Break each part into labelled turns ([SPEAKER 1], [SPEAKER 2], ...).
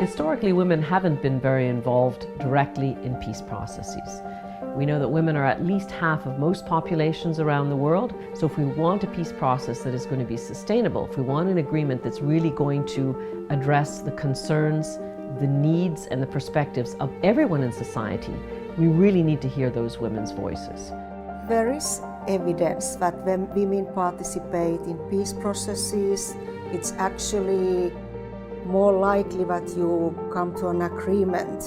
[SPEAKER 1] Historically, women haven't been very involved directly in peace processes. We know that women are at least half of most populations around the world, so if we want a peace process that is going to be sustainable, if we want an agreement that's really going to address the concerns, the needs and the perspectives of everyone in society, we really need to hear those women's voices.
[SPEAKER 2] There is evidence that when women participate in peace processes, it's actually more likely that you come to an agreement.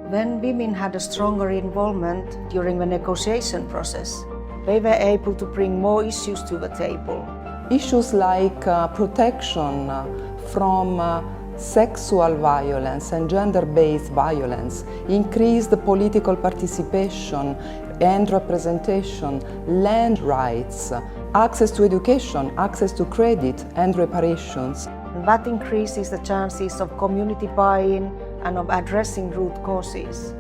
[SPEAKER 2] When women had a stronger involvement during the negotiation process, they were able to bring more issues to the table.
[SPEAKER 3] Issues like protection from sexual violence and gender-based violence, increased political participation and representation, land rights, access to education, access to credit and reparations.
[SPEAKER 2] And that increases the chances of community buy-in and of addressing root causes.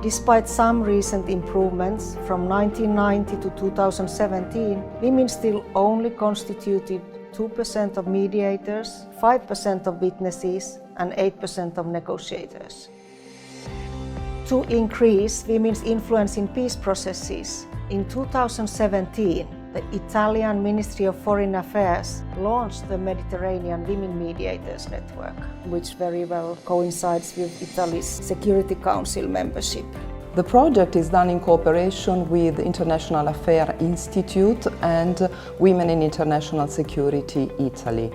[SPEAKER 2] Despite some recent improvements from 1990 to 2017, women still only constituted 2% of mediators, 5% of witnesses, and 8% of negotiators. To increase women's influence in peace processes, in 2017, the Italian Ministry of Foreign Affairs launched the Mediterranean Women Mediators Network, which very well coincides with Italy's Security Council membership.
[SPEAKER 3] The project is done in cooperation with International Affairs Institute and Women in International Security Italy.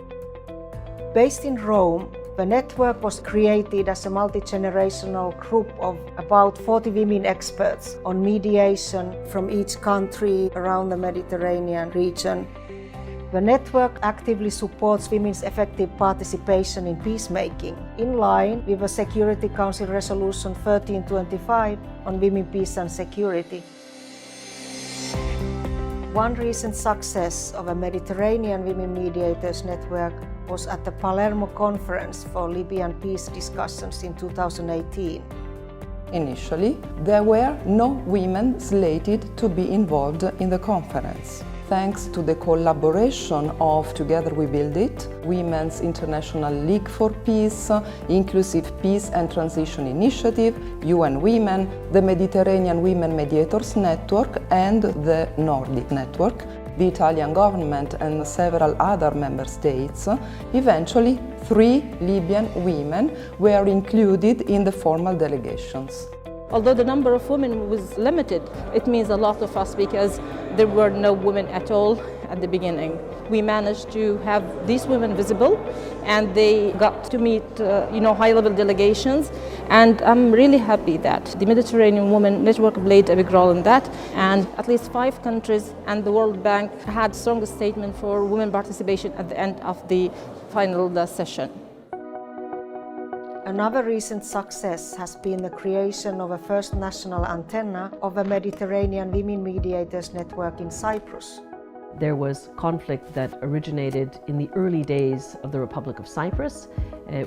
[SPEAKER 2] Based in Rome, the network was created as a multi-generational group of about 40 women experts on mediation from each country around the Mediterranean region. The network actively supports women's effective participation in peacemaking, in line with the Security Council Resolution 1325 on women, peace and security. One recent success of a Mediterranean Women Mediators Network was at the Palermo Conference for Libyan peace discussions in 2018.
[SPEAKER 3] Initially, there were no women slated to be involved in the conference. Thanks to the collaboration of Together We Build It, Women's International League for Peace, Inclusive Peace and Transition Initiative, UN Women, the Mediterranean Women Mediators Network and the Nordic Network, the Italian government and several other member states, eventually 3 Libyan women were included in the formal delegations.
[SPEAKER 4] Although the number of women was limited, it means a lot of us because there were no women at all at the beginning. We managed to have these women visible and they got to meet high-level delegations, and I'm really happy that the Mediterranean Women Network played a big role in that, and at least 5 countries and the World Bank had strong statement for women participation at the end of the final session.
[SPEAKER 2] Another recent success has been the creation of a first national antenna of a Mediterranean Women Mediators Network in Cyprus.
[SPEAKER 1] There was conflict that originated in the early days of the Republic of Cyprus,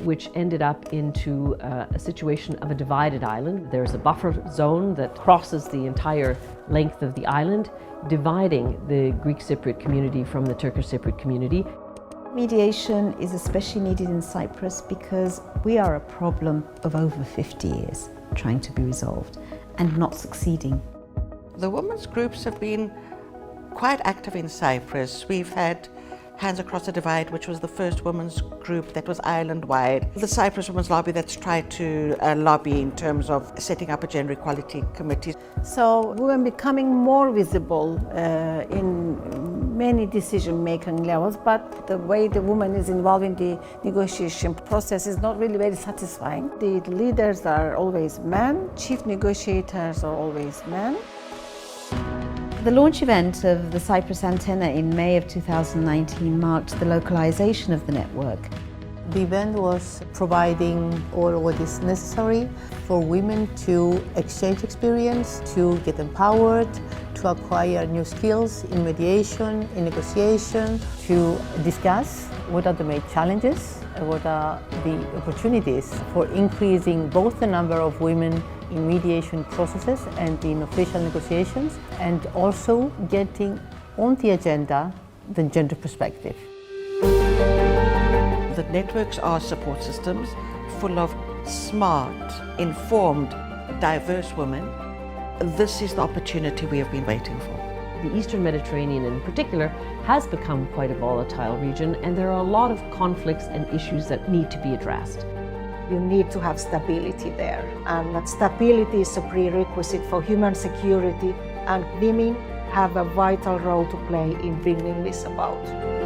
[SPEAKER 1] which ended up into a situation of a divided island. There's a buffer zone that crosses the entire length of the island, dividing the Greek Cypriot community from the Turkish Cypriot community.
[SPEAKER 5] Mediation is especially needed in Cyprus because we are a problem of over 50 years trying to be resolved and not succeeding.
[SPEAKER 6] The women's groups have been quite active in Cyprus. We've had Hands Across the Divide, which was the first women's group that was island-wide. The Cyprus Women's Lobby that's tried to lobby in terms of setting up a gender equality committee.
[SPEAKER 7] So women becoming more visible in many decision-making levels, but the way the woman is involved in the negotiation process is not really very satisfying. The leaders are always men, chief negotiators are always men.
[SPEAKER 5] The launch event of the Cyprus Antenna in May of 2019 marked the localization of the network.
[SPEAKER 8] The event was providing all what is necessary for women to exchange experience, to get empowered, to acquire new skills in mediation, in negotiation, to discuss what are the main challenges, what are the opportunities for increasing both the number of women in mediation processes and in official negotiations, and also getting on the agenda the gender perspective.
[SPEAKER 6] The networks are support systems full of smart, informed, diverse women. This is the opportunity we have been waiting for.
[SPEAKER 1] The Eastern Mediterranean in particular has become quite a volatile region, and there are a lot of conflicts and issues that need to be addressed.
[SPEAKER 2] You need to have stability there, and that stability is a prerequisite for human security, and women have a vital role to play in bringing this about.